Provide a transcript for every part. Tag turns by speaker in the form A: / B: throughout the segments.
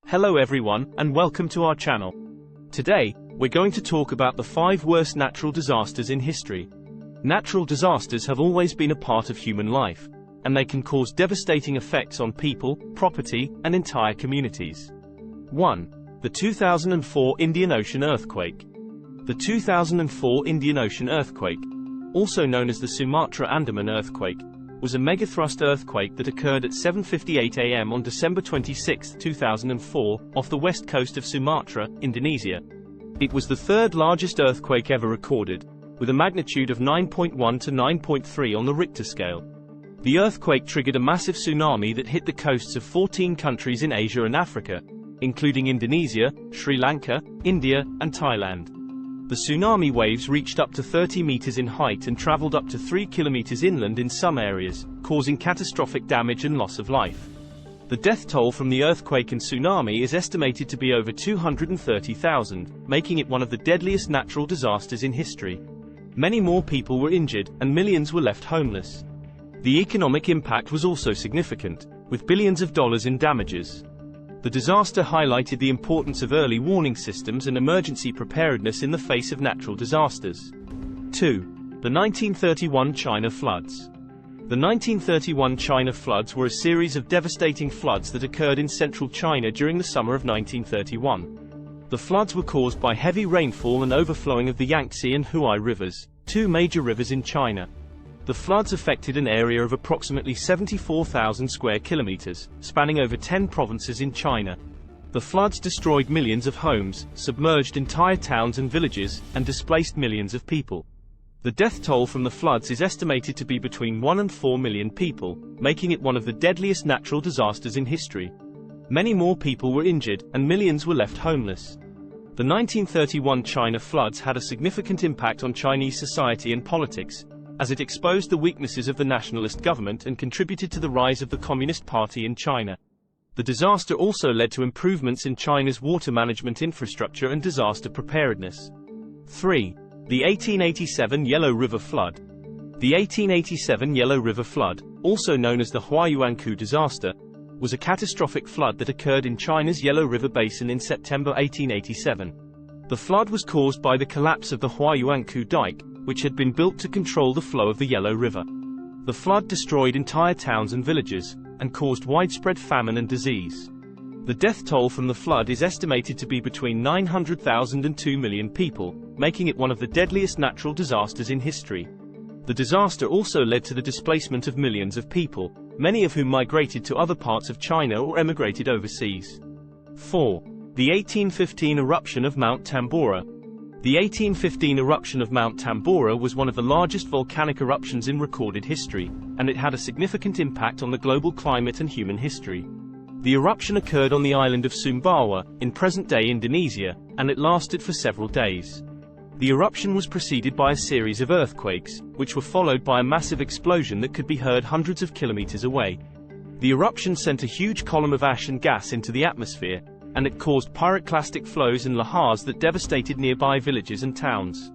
A: Hello everyone, and welcome to our channel. Today, we're going to talk about the 5 worst natural disasters in history. Natural disasters have always been a part of human life, and they can cause devastating effects on people, property, and entire communities. 1. The 2004 Indian Ocean earthquake. The 2004 Indian Ocean earthquake, also known as the Sumatra-Andaman earthquake, was a megathrust earthquake that occurred at 7:58 a.m. on December 26, 2004, off the west coast of Sumatra, Indonesia. It was the third largest earthquake ever recorded, with a magnitude of 9.1 to 9.3 on the Richter scale. The earthquake triggered a massive tsunami that hit the coasts of 14 countries in Asia and Africa, including Indonesia, Sri Lanka, India, and Thailand. The tsunami waves reached up to 30 meters in height and traveled up to 3 kilometers inland in some areas, causing catastrophic damage and loss of life. The death toll from the earthquake and tsunami is estimated to be over 230,000, making it one of the deadliest natural disasters in history. Many more people were injured, and millions were left homeless. The economic impact was also significant, with billions of dollars in damages. The disaster highlighted the importance of early warning systems and emergency preparedness in the face of natural disasters. 2. The 1931 China floods. The 1931 China floods were a series of devastating floods that occurred in central China during the summer of 1931. The floods were caused by heavy rainfall and overflowing of the Yangtze and Huai rivers, 2 major rivers in China. The floods affected an area of approximately 74,000 square kilometers, spanning over 10 provinces in China. The floods destroyed millions of homes, submerged entire towns and villages, and displaced millions of people. The death toll from the floods is estimated to be between 1 and 4 million people, making it one of the deadliest natural disasters in history. Many more people were injured, and millions were left homeless. The 1931 China floods had a significant impact on Chinese society and politics, as it exposed the weaknesses of the nationalist government and contributed to the rise of the Communist Party in China. The disaster also led to improvements in China's water management infrastructure and disaster preparedness. 3. The 1887 Yellow River flood. The 1887 Yellow River flood, also known as the Huayuankou disaster, was a catastrophic flood that occurred in China's Yellow River basin in September 1887. The flood was caused by the collapse of the Huayuankou dike, which had been built to control the flow of the Yellow River. The flood destroyed entire towns and villages, and caused widespread famine and disease. The death toll from the flood is estimated to be between 900,000 and 2 million people, making it one of the deadliest natural disasters in history. The disaster also led to the displacement of millions of people, many of whom migrated to other parts of China or emigrated overseas. 4. The 1815 eruption of Mount Tambora. The 1815 eruption of Mount Tambora was one of the largest volcanic eruptions in recorded history, and it had a significant impact on the global climate and human history. The eruption occurred on the island of Sumbawa, in present-day Indonesia, and it lasted for several days. The eruption was preceded by a series of earthquakes, which were followed by a massive explosion that could be heard hundreds of kilometers away. The eruption sent a huge column of ash and gas into the atmosphere, and it caused pyroclastic flows and lahars that devastated nearby villages and towns.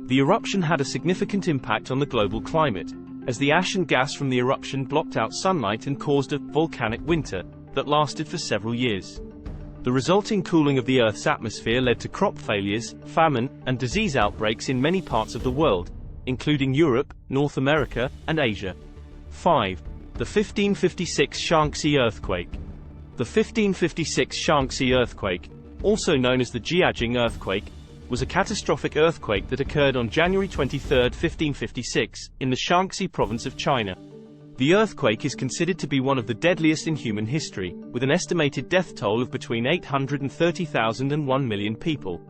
A: The eruption had a significant impact on the global climate, as the ash and gas from the eruption blocked out sunlight and caused a volcanic winter that lasted for several years. The resulting cooling of the Earth's atmosphere led to crop failures, famine, and disease outbreaks in many parts of the world, including Europe, North America, and Asia. 5. The 1556 Shaanxi earthquake. The 1556 Shaanxi earthquake, also known as the Jiajing earthquake, was a catastrophic earthquake that occurred on January 23, 1556, in the Shaanxi province of China. The earthquake is considered to be one of the deadliest in human history, with an estimated death toll of between 830,000 and 1 million people.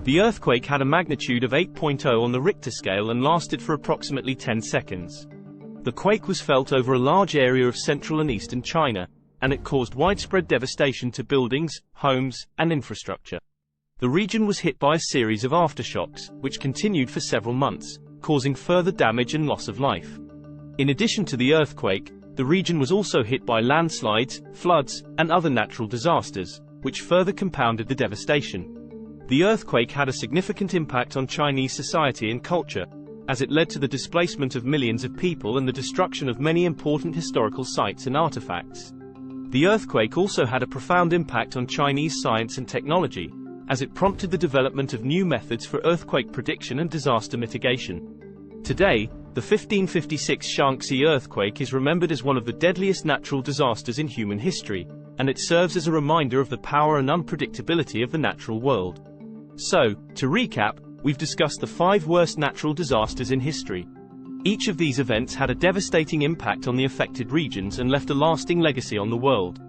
A: The earthquake had a magnitude of 8.0 on the Richter scale and lasted for approximately 10 seconds. The quake was felt over a large area of central and eastern China, and it caused widespread devastation to buildings, homes, and infrastructure. The region was hit by a series of aftershocks, which continued for several months, causing further damage and loss of life. In addition to the earthquake, the region was also hit by landslides, floods, and other natural disasters, which further compounded the devastation. The earthquake had a significant impact on Chinese society and culture, as it led to the displacement of millions of people and the destruction of many important historical sites and artifacts. The earthquake also had a profound impact on Chinese science and technology, as it prompted the development of new methods for earthquake prediction and disaster mitigation. Today, the 1556 Shaanxi earthquake is remembered as one of the deadliest natural disasters in human history, and it serves as a reminder of the power and unpredictability of the natural world. So, to recap, we've discussed the 5 worst natural disasters in history. Each of these events had a devastating impact on the affected regions and left a lasting legacy on the world.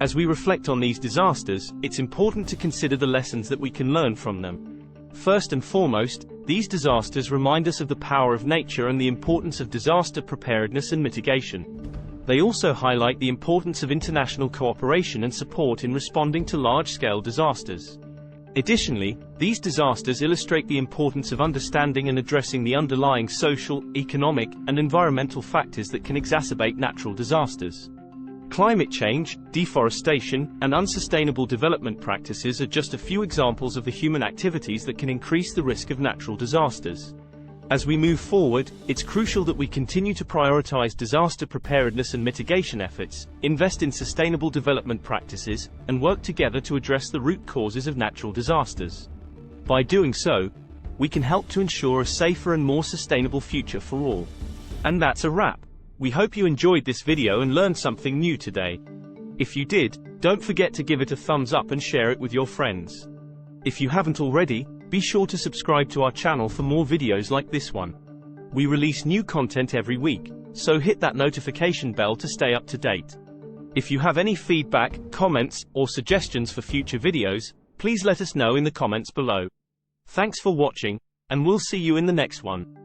A: As we reflect on these disasters, it's important to consider the lessons that we can learn from them. First and foremost, these disasters remind us of the power of nature and the importance of disaster preparedness and mitigation. They also highlight the importance of international cooperation and support in responding to large-scale disasters. Additionally, these disasters illustrate the importance of understanding and addressing the underlying social, economic, and environmental factors that can exacerbate natural disasters. Climate change, deforestation, and unsustainable development practices are just a few examples of the human activities that can increase the risk of natural disasters. As we move forward, it's crucial that we continue to prioritize disaster preparedness and mitigation efforts, invest in sustainable development practices, and work together to address the root causes of natural disasters. By doing so, we can help to ensure a safer and more sustainable future for all. And that's a wrap. We hope you enjoyed this video and learned something new today. If you did, don't forget to give it a thumbs up and share it with your friends. If you haven't already, be sure to subscribe to our channel for more videos like this one. We release new content every week, so hit that notification bell to stay up to date. If you have any feedback, comments, or suggestions for future videos, please let us know in the comments below. Thanks for watching, and we'll see you in the next one.